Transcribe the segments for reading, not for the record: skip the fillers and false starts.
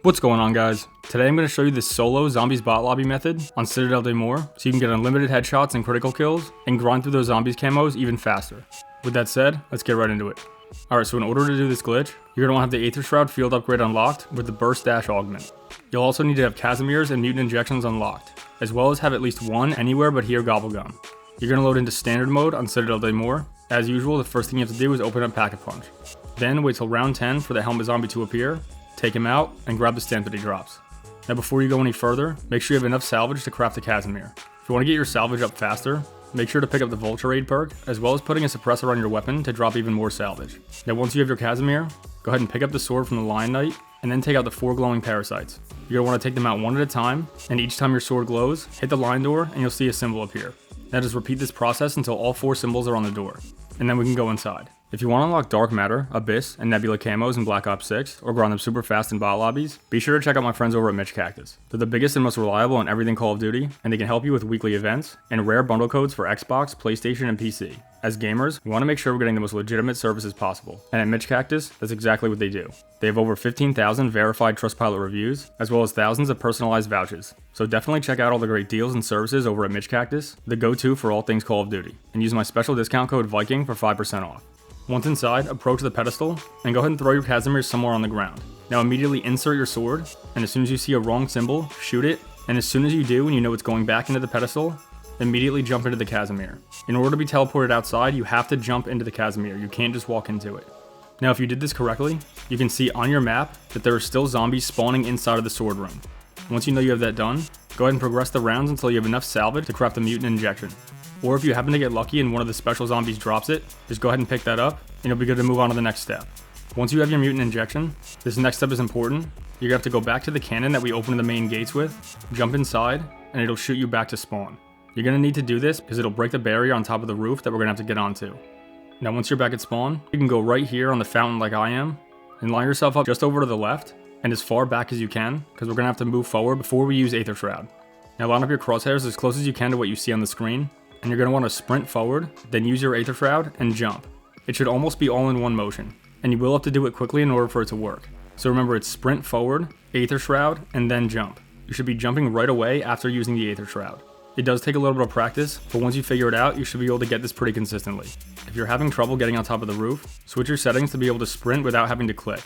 What's going on, guys? Today I'm going to show you this solo zombies bot lobby method on Citadelle so you can get unlimited headshots and critical kills and grind through those zombies camos even faster. With that said, let's get right into it. Alright, so in order to do this glitch, you're going to want to have the Aether Shroud field upgrade unlocked with the burst dash augment. You'll also need to have Casimirs and mutant injections unlocked, as well as have at least one anywhere but here gobblegum. You're going to load into standard mode on Citadelle. As usual, the first thing you have to do is open up Pack-a-Punch. Then wait till round 10 for the helmet zombie to appear, take him out, and grab the stamp that he drops. Now before you go any further, make sure you have enough salvage to craft a Casimir. If you want to get your salvage up faster, make sure to pick up the Vulture Aid perk, as well as putting a suppressor on your weapon to drop even more salvage. Now once you have your Casimir, go ahead and pick up the sword from the Lion Knight, and then take out the 4 glowing parasites. You're going to want to take them out one at a time, and each time your sword glows, hit the line door and you'll see a symbol appear. Now just repeat this process until all 4 symbols are on the door, and then we can go inside. If you want to unlock Dark Matter, Abyss, and Nebula camos in Black Ops 6, or grind them super fast in bot lobbies, be sure to check out my friends over at Mitch Cactus. They're the biggest and most reliable on everything Call of Duty, and they can help you with weekly events, and rare bundle codes for Xbox, PlayStation, and PC. As gamers, we want to make sure we're getting the most legitimate services possible, and at Mitch Cactus, that's exactly what they do. They have over 15,000 verified Trustpilot reviews, as well as thousands of personalized vouchers. So definitely check out all the great deals and services over at Mitch Cactus, the go-to for all things Call of Duty, and use my special discount code Viking for 5% off. Once inside, approach the pedestal, and go ahead and throw your Casimir somewhere on the ground. Now immediately insert your sword, and as soon as you see a wrong symbol, shoot it, and as soon as you do and you know it's going back into the pedestal, immediately jump into the Casimir. In order to be teleported outside, you have to jump into the Casimir, you can't just walk into it. Now if you did this correctly, you can see on your map that there are still zombies spawning inside of the sword room. Once you know you have that done, go ahead and progress the rounds until you have enough salvage to craft a mutant injection. Or if you happen to get lucky and one of the special zombies drops it, just go ahead and pick that up, and you'll be good to move on to the next step. Once you have your mutant injection, this next step is important. You're going to have to go back to the cannon that we opened the main gates with, jump inside, and it'll shoot you back to spawn. You're going to need to do this because it'll break the barrier on top of the roof that we're going to have to get onto. Now once you're back at spawn, you can go right here on the fountain like I am, and line yourself up just over to the left, and as far back as you can, because we're going to have to move forward before we use Aether Shroud. Now line up your crosshairs as close as you can to what you see on the screen, and you're going to want to sprint forward, then use your Aether Shroud and jump. It should almost be all in one motion, and you will have to do it quickly in order for it to work. So remember, it's sprint forward, Aether Shroud, and then jump. You should be jumping right away after using the Aether Shroud. It does take a little bit of practice, but once you figure it out, you should be able to get this pretty consistently. If you're having trouble getting on top of the roof, switch your settings to be able to sprint without having to click.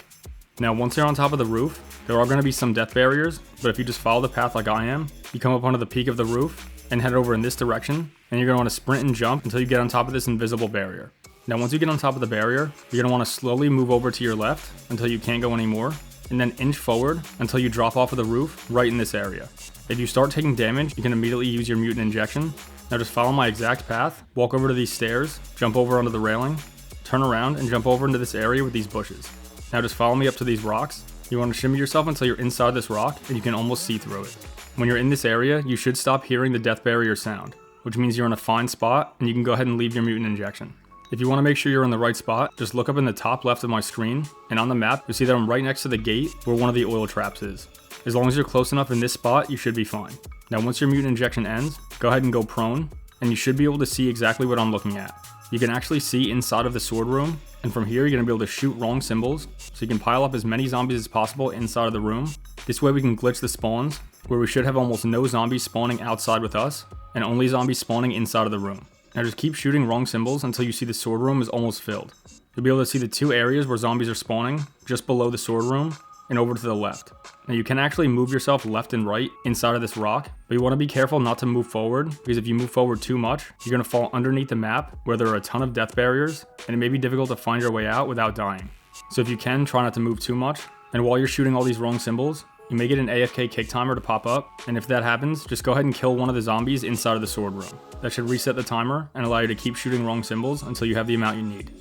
Now once you're on top of the roof, there are going to be some death barriers, but if you just follow the path like I am, you come up onto the peak of the roof, and head over in this direction, and you're going to want to sprint and jump until you get on top of this invisible barrier. Now once you get on top of the barrier, you're going to want to slowly move over to your left until you can't go anymore, and then inch forward until you drop off of the roof right in this area. If you start taking damage, you can immediately use your mutant injection. Now just follow my exact path, walk over to these stairs, jump over onto the railing, turn around and jump over into this area with these bushes. Now just follow me up to these rocks. You want to shimmy yourself until you're inside this rock and you can almost see through it. When you're in this area, you should stop hearing the death barrier sound, which means you're in a fine spot and you can go ahead and leave your mutant injection. If you want to make sure you're in the right spot, just look up in the top left of my screen, and on the map, you'll see that I'm right next to the gate where one of the oil traps is. As long as you're close enough in this spot, you should be fine. Now once your mutant injection ends, go ahead and go prone, and you should be able to see exactly what I'm looking at. You can actually see inside of the sword room, and from here you're going to be able to shoot wrong symbols, so you can pile up as many zombies as possible inside of the room. This way we can glitch the spawns, where we should have almost no zombies spawning outside with us, and only zombies spawning inside of the room. Now just keep shooting wrong symbols until you see the sword room is almost filled. You'll be able to see the 2 areas where zombies are spawning, just below the sword room, and over to the left. Now you can actually move yourself left and right inside of this rock, but you want to be careful not to move forward, because if you move forward too much, you're going to fall underneath the map where there are a ton of death barriers, and it may be difficult to find your way out without dying. So if you can, try not to move too much, and while you're shooting all these wrong symbols, you may get an AFK kick timer to pop up, and if that happens, just go ahead and kill one of the zombies inside of the sword room. That should reset the timer and allow you to keep shooting wrong symbols until you have the amount you need.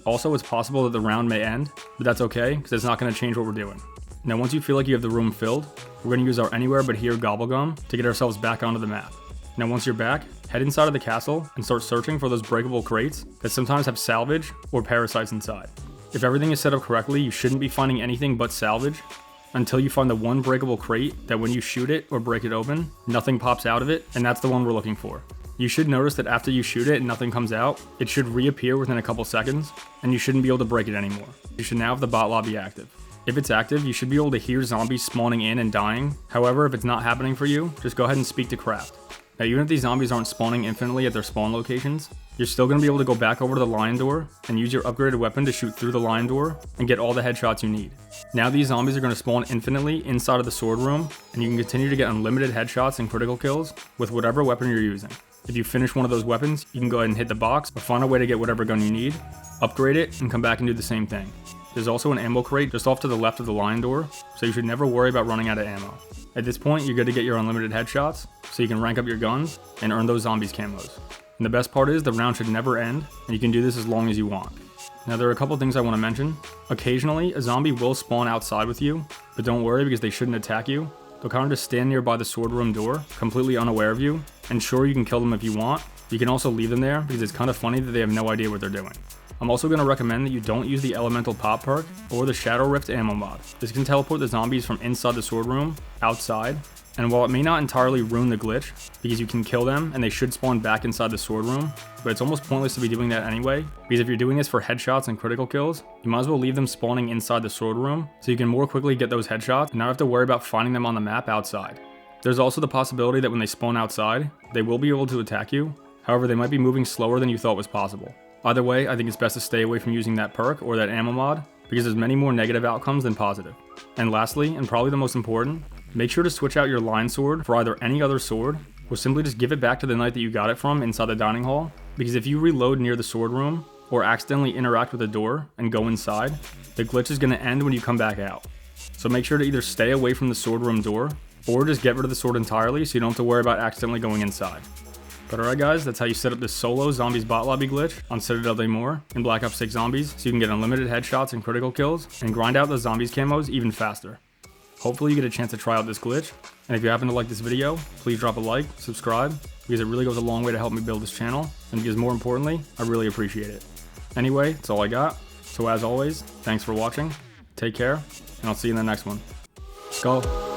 Also, it's possible that the round may end, but that's okay, because it's not going to change what we're doing. Now once you feel like you have the room filled, we're going to use our anywhere but here gobblegum to get ourselves back onto the map. Now once you're back, head inside of the castle and start searching for those breakable crates that sometimes have salvage or parasites inside. If everything is set up correctly, you shouldn't be finding anything but salvage until you find the one breakable crate that when you shoot it or break it open, nothing pops out of it, and that's the one we're looking for. You should notice that after you shoot it and nothing comes out, it should reappear within a couple seconds, and you shouldn't be able to break it anymore. You should now have the bot lobby active. If it's active, you should be able to hear zombies spawning in and dying. However, if it's not happening for you, just go ahead and speak to craft. Now, even if these zombies aren't spawning infinitely at their spawn locations, you're still going to be able to go back over to the lion door and use your upgraded weapon to shoot through the lion door and get all the headshots you need. Now these zombies are going to spawn infinitely inside of the sword room, and you can continue to get unlimited headshots and critical kills with whatever weapon you're using. If you finish one of those weapons, you can go ahead and hit the box or find a way to get whatever gun you need, upgrade it, and come back and do the same thing. There's also an ammo crate just off to the left of the lion door, so you should never worry about running out of ammo. At this point, you're good to get your unlimited headshots, so you can rank up your guns and earn those zombies camos. And the best part is the round should never end, and you can do this as long as you want. Now there are a couple things I want to mention. Occasionally, a zombie will spawn outside with you, but don't worry because they shouldn't attack you. They'll kind of just stand nearby the sword room door, completely unaware of you, and sure, you can kill them if you want. You can also leave them there because it's kind of funny that they have no idea what they're doing. I'm also going to recommend that you don't use the elemental pop perk or the shadow rift ammo mod. This can teleport the zombies from inside the sword room outside, and while it may not entirely ruin the glitch because you can kill them and they should spawn back inside the sword room, but it's almost pointless to be doing that anyway, because if you're doing this for headshots and critical kills, you might as well leave them spawning inside the sword room so you can more quickly get those headshots and not have to worry about finding them on the map outside. There's also the possibility that when they spawn outside, they will be able to attack you. However, they might be moving slower than you thought was possible. Either way, I think it's best to stay away from using that perk or that ammo mod because there's many more negative outcomes than positive. And lastly, and probably the most important, make sure to switch out your line sword for either any other sword or simply just give it back to the knight that you got it from inside the dining hall, because if you reload near the sword room or accidentally interact with the door and go inside, the glitch is going to end when you come back out. So make sure to either stay away from the sword room door or just get rid of the sword entirely so you don't have to worry about accidentally going inside. But alright guys, that's how you set up this solo zombies bot lobby glitch on Citadelle de More in Black Ops 6 Zombies so you can get unlimited headshots and critical kills and grind out the zombies camos even faster. Hopefully you get a chance to try out this glitch, and if you happen to like this video, please drop a like, subscribe, because it really goes a long way to help me build this channel, and because more importantly, I really appreciate it. Anyway, that's all I got, so as always, thanks for watching, take care, and I'll see you in the next one. Let's go.